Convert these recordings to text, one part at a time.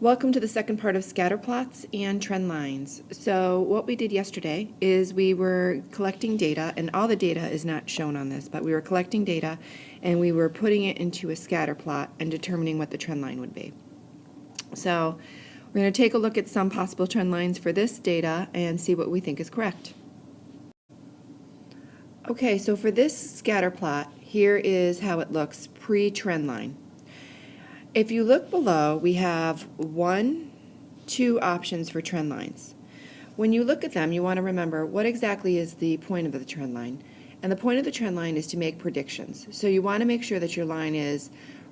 Welcome to the second part of Scatterplots and trend lines. So what we did yesterday is we were collecting data, and all the data is not shown on this, but we were collecting data and we were putting it into a scatterplot and determining what the trend line would be. So we're going to take a look at some possible trend lines for this data and see what we think is correct. Okay, so for this scatterplot, here is how it looks pre-trend line. If you look below, we have 2 options for trend lines. When you look at them, you want to remember what exactly is the point of the trend line. And the point of the trend line is to make predictions. So you want to make sure that your line is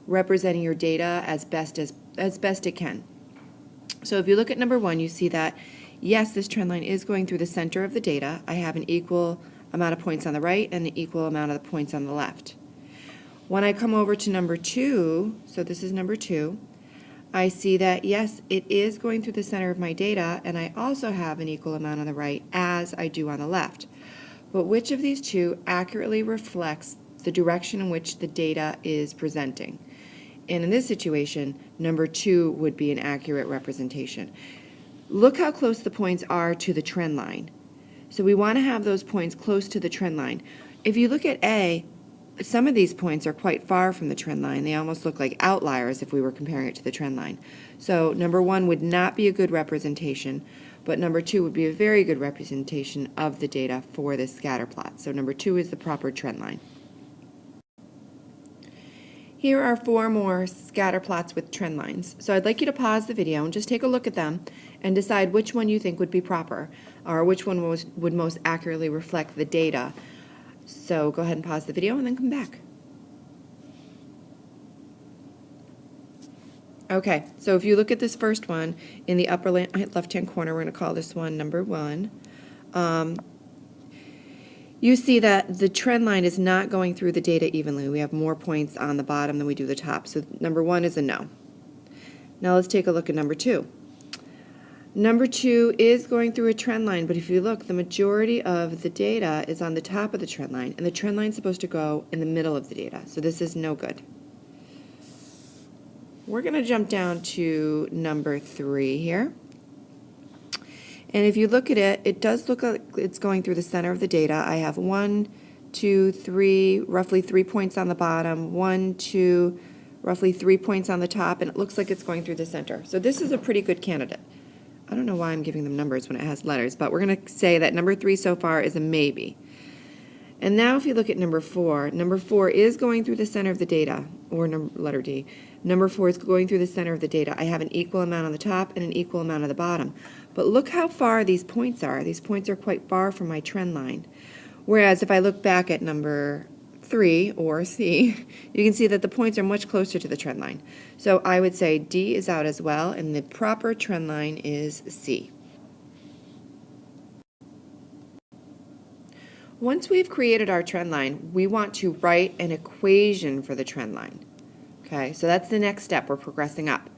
representing your data as best it can. So if you look at number 1, you see that, yes, this trend line is going through the center of the data. I have an equal amount of points on the right and an equal amount of the points on the left. When I come over to number 2, so this is number 2, I see that, yes, it is going through the center of my data, and I also have an equal amount on the right as I do on the left. But which of these 2 accurately reflects the direction in which the data is presenting? And in this situation, number 2 would be an accurate representation. Look how close the points are to the trend line. So we want to have those points close to the trend line. If you look at A, some of these points are quite far from the trend line. They almost look like outliers if we were comparing it to the trend line. So number 1 would not be a good representation, but number 2 would be a very good representation of the data for this scatter plot. So number 2 is the proper trend line. Here are 4 more scatter plots with trend lines. So I'd like you to pause the video and just take a look at them and decide which one you think would be proper, or which one would most accurately reflect the data. So go ahead and pause the video and then come back. Okay, so if you look at this first one, in the upper left-hand corner, we're going to call this one number 1. You see that the trend line is not going through the data evenly. We have more points on the bottom than we do the top. So number 1 is a no. Now let's take a look at number 2. Number 2 is going through a trend line, but if you look, the majority of the data is on the top of the trend line, and the trend line is supposed to go in the middle of the data, so this is no good. We're going to jump down to number 3 here. And if you look at it, it does look like it's going through the center of the data. I have 1, 2, 3, roughly 3 points on the bottom, 1, 2, roughly 3 points on the top, and it looks like it's going through the center. So this is a pretty good candidate. I don't know why I'm giving them numbers when it has letters, but we're going to say that number 3 so far is a maybe. And now if you look at number 4 is going through the center of the data, or letter D. Number 4 is going through the center of the data. I have an equal amount on the top and an equal amount on the bottom. But look how far these points are. These points are quite far from my trend line. Whereas if I look back at number 3, or C, you can see that the points are much closer to the trend line. So I would say D is out as well, and the proper trend line is C. Once we've created our trend line, we want to write an equation for the trend line. Okay, so that's the next step. We're progressing up.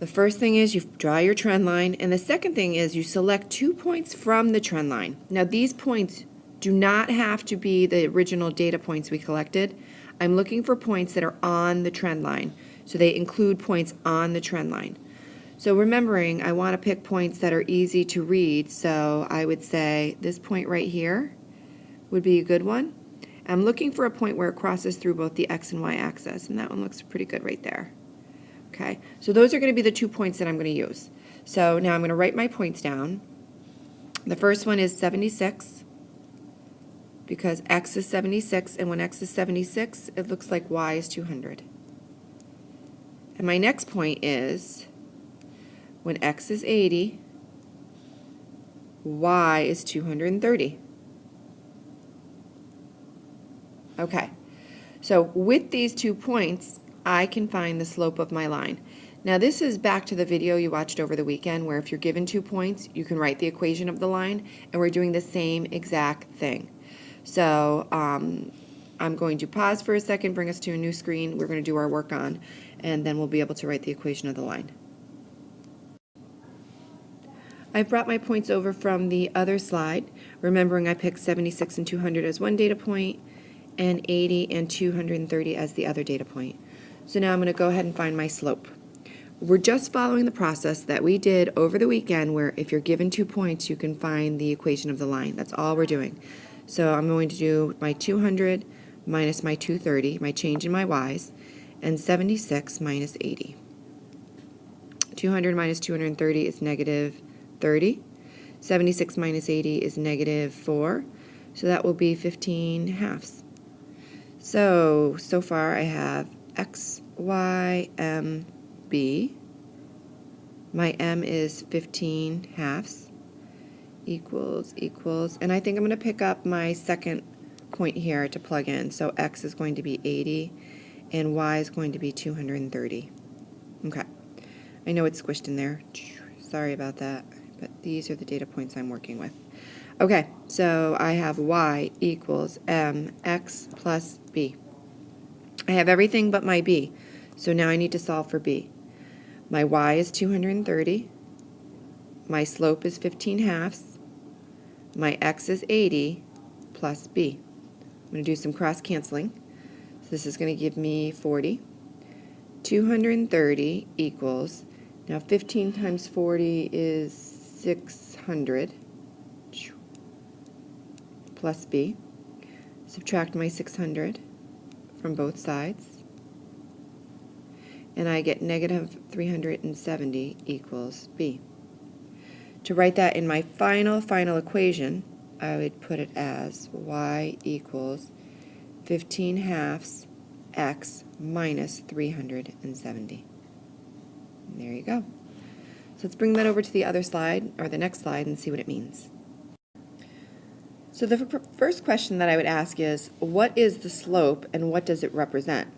The first thing is you draw your trend line, and the second thing is you select 2 points from the trend line. Now these points do not have to be the original data points we collected. I'm looking for points that are on the trend line, so they include points on the trend line. So remembering, I want to pick points that are easy to read, so I would say this point right here would be a good one. I'm looking for a point where it crosses through both the X and Y axis, and that one looks pretty good right there. Okay, so those are going to be the 2 points that I'm going to use. So now I'm going to write my points down. The first one is 76, because X is 76, and when X is 76, it looks like Y is 200. And my next point is when X is 80, Y is 230. Okay, so with these 2 points, I can find the slope of my line. Now this is back to the video you watched over the weekend where if you're given 2 points, you can write the equation of the line, and we're doing the same exact thing. So I'm going to pause for a second, bring us to a new screen we're going to do our work on, and then we'll be able to write the equation of the line. I've brought my points over from the other slide, remembering I picked 76 and 200 as one data point, and 80 and 230 as the other data point. So now I'm going to go ahead and find my slope. We're just following the process that we did over the weekend where if you're given 2 points, you can find the equation of the line. That's all we're doing. So I'm going to do my 200 minus my 230, my change in my y's, and 76 minus 80. 200 minus 230 is negative 30. 76 minus 80 is negative 4. So that will be 15 halves. So far I have x, y, m, b. My m is 15 halves, equals, and I think I'm going to pick up my second point here to plug in. So x is going to be 80, and y is going to be 230. Okay. I know it's squished in there. Sorry about that, but these are the data points I'm working with. Okay, so I have y equals mx plus b. I have everything but my b, so now I need to solve for b. My y is 230. My slope is 15 halves. My x is 80 plus b. I'm going to do some cross canceling. So this is going to give me 40. 230 equals, now 15 times 40 is 600 plus b. Subtract my 600 from both sides, and I get negative 370 equals b. To write that in my final equation, I would put it as y equals 15 halves x minus 370. And there you go. So let's bring that over to the other slide, or the next slide, and see what it means. So the first question that I would ask is, what is the slope and what does it represent?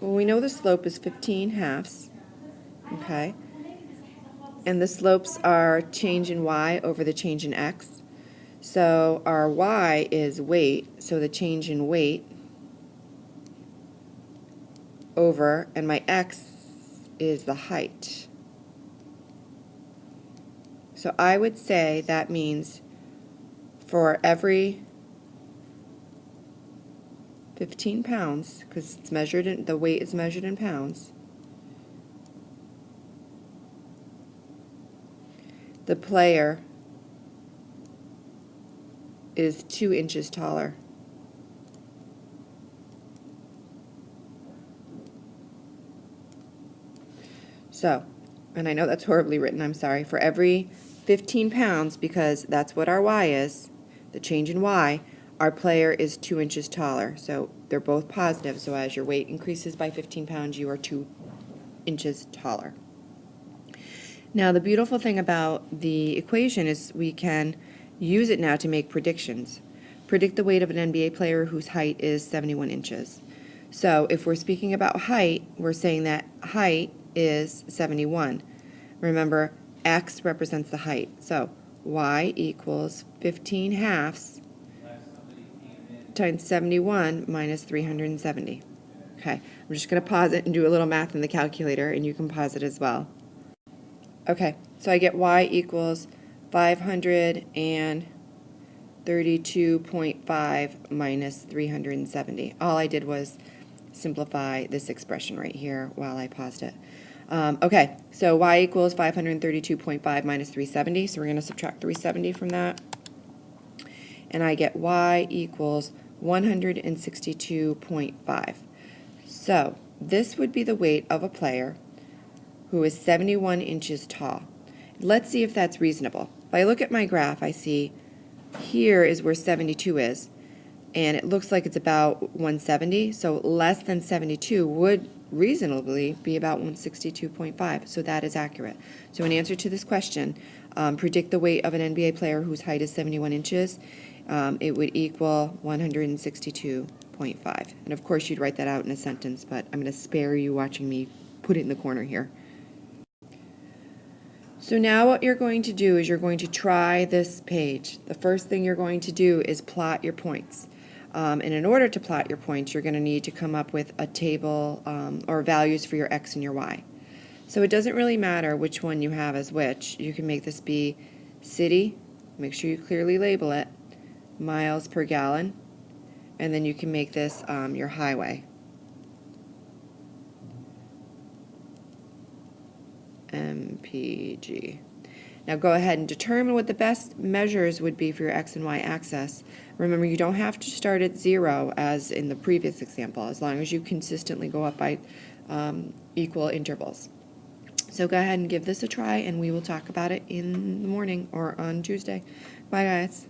Well, we know the slope is 15 halves, okay? And the slopes are change in y over the change in x. So our y is weight, so the change in weight over, and my x is the height. So I would say that means for every 15 pounds, because it's measured in, the weight is measured in pounds, the player is 2 inches taller. So, and I know that's horribly written, I'm sorry, for every 15 pounds, because that's what our y is, the change in y, our player is 2 inches taller. So they're both positive, so as your weight increases by 15 pounds, you are 2 inches taller. Now the beautiful thing about the equation is we can use it now to make predictions. Predict the weight of an NBA player whose height is 71 inches. So if we're speaking about height, we're saying that height is 71. Remember, x represents the height. So y equals 15 halves times 71 minus 370. Okay, I'm just going to pause it and do a little math in the calculator, and you can pause it as well. Okay, so I get y equals 532.5 minus 370. All I did was simplify this expression right here while I paused it. Okay, so y equals 532.5 minus 370, so we're going to subtract 370 from that. And I get y equals 162.5. So this would be the weight of a player who is 71 inches tall. Let's see if that's reasonable. If I look at my graph, I see here is where 72 is, and it looks like it's about 170, so less than 72 would reasonably be about 162.5, so that is accurate. So in answer to this question, predict the weight of an NBA player whose height is 71 inches, it would equal 162.5. And of course you'd write that out in a sentence, but I'm going to spare you watching me put it in the corner here. So now what you're going to do is you're going to try this page. The first thing you're going to do is plot your points. And in order to plot your points, you're going to need to come up with a table or values for your x and your y. So it doesn't really matter which one you have as which. You can make this be city, make sure you clearly label it, miles per gallon, and then you can make this your highway. MPG. Now go ahead and determine what the best measures would be for your x and y axis. Remember, you don't have to start at 0 as in the previous example, as long as you consistently go up by equal intervals. So go ahead and give this a try, and we will talk about it in the morning or on Tuesday. Bye, guys.